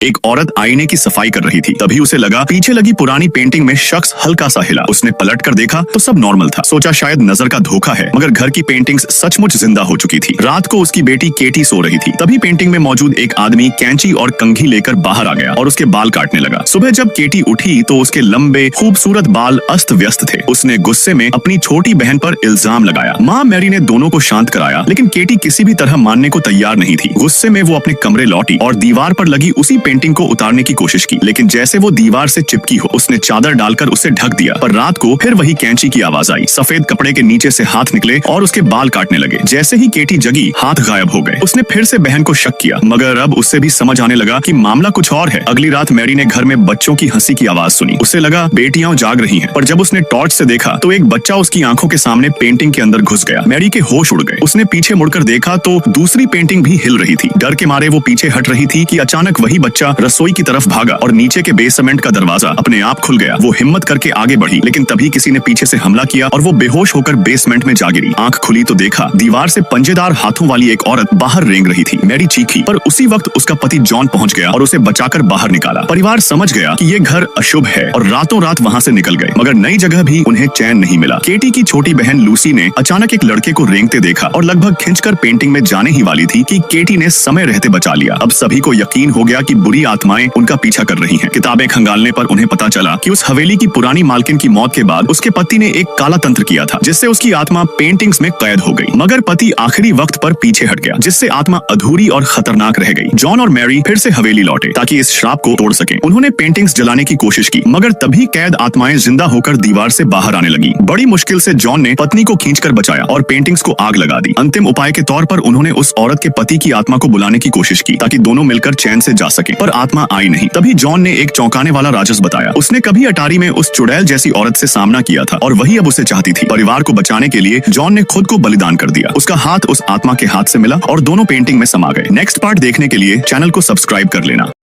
एक औरत आईने की सफाई कर रही थी। तभी उसे लगा पीछे लगी पुरानी पेंटिंग में शख्स हल्का सा हिला। उसने पलट कर देखा तो सब नॉर्मल था। सोचा शायद नजर का धोखा है, मगर घर की पेंटिंग्स सचमुच जिंदा हो चुकी थी। रात को उसकी बेटी केटी सो रही थी। तभी पेंटिंग में मौजूद एक आदमी कैंची और कंघी लेकर बाहर आ गया और उसके बाल काटने लगा। सुबह जब केटी उठी तो उसके लंबे खूबसूरत बाल अस्त व्यस्त थे। उसने गुस्से में अपनी छोटी बहन पर इल्जाम लगाया। माँ मैरी ने दोनों को शांत कराया, लेकिन केटी किसी भी तरह मानने को तैयार नहीं थी। गुस्से में वो अपने कमरे लौटी और दीवार पर लगी उसी पेंटिंग को उतारने की कोशिश की, लेकिन जैसे वो दीवार से चिपकी हो, उसने चादर डालकर उसे ढक दिया। पर रात को फिर वही कैंची की आवाज आई। सफेद कपड़े के नीचे से हाथ निकले और उसके बाल काटने लगे। जैसे ही केटी जगी, हाथ गायब हो गए। उसने फिर से बहन को शक किया, मगर अब उससे भी समझ आने लगा कि मामला कुछ और है। अगली रात मैरी ने घर में बच्चों की हंसी की आवाज सुनी। उसे लगा बेटियां जाग रही हैं, पर जब उसने टॉर्च से देखा तो एक बच्चा उसकी आंखों के सामने पेंटिंग के अंदर घुस गया। मैरी के होश उड़ गए। उसने पीछे मुड़कर देखा तो दूसरी पेंटिंग भी हिल रही थी। डर के मारे वो पीछे हट रही थी कि अचानक वही बच्चा रसोई की तरफ भागा और नीचे के बेसमेंट का दरवाजा अपने आप खुल गया। वो हिम्मत करके आगे बढ़ी, लेकिन तभी किसी ने पीछे से हमला किया और वो बेहोश होकर बेसमेंट में जा गिरी। आंख खुली तो देखा दीवार से पंजेदार हाथों वाली एक औरत बाहर रेंग रही थी। मैरी चीखी, पर उसी वक्त उसका पति जॉन पहुंच गया और उसे बचाकर बाहर निकाला। परिवार समझ गया कि ये घर अशुभ है और रातों रात वहां से निकल गए, मगर नई जगह भी उन्हें चैन नहीं मिला। केटी की छोटी बहन लूसी ने अचानक एक लड़के को रेंगते देखा और लगभग खींचकर पेंटिंग में जाने ही वाली थी कि केटी ने समय रहते बचा लिया। अब सभी को यकीन हो गया कि बुरी आत्माएं उनका पीछा कर रही हैं। किताबें खंगालने पर उन्हें पता चला कि उस हवेली की पुरानी मालकिन की मौत के बाद उसके पति ने एक काला तंत्र किया था, जिससे उसकी आत्मा पेंटिंग्स में कैद हो गई। मगर पति आखिरी वक्त पर पीछे हट गया, जिससे आत्मा अधूरी और खतरनाक रह गई। जॉन और मैरी फिर से हवेली लौटे ताकि इस श्राप को तोड़ सकें। उन्होंने पेंटिंग्स जलाने की कोशिश की, मगर तभी कैद आत्माएं जिंदा होकर दीवार से बाहर आने लगी। बड़ी मुश्किल से जॉन ने पत्नी को खींचकर बचाया और पेंटिंग्स को आग लगा दी। अंतिम उपाय के तौर पर उन्होंने उस औरत के पति की आत्मा को बुलाने की कोशिश की ताकि दोनों मिलकर चैन से जा सकें, पर आत्मा आई नहीं। तभी जॉन ने एक चौंकाने वाला राजस बताया। उसने कभी अटारी में उस चुड़ैल जैसी औरत से सामना किया था और वही अब उसे चाहती थी। परिवार को बचाने के लिए जॉन ने खुद को बलिदान कर दिया। उसका हाथ उस आत्मा के हाथ से मिला और दोनों पेंटिंग में समा गए। नेक्स्ट पार्ट देखने के लिए चैनल को सब्सक्राइब कर लेना।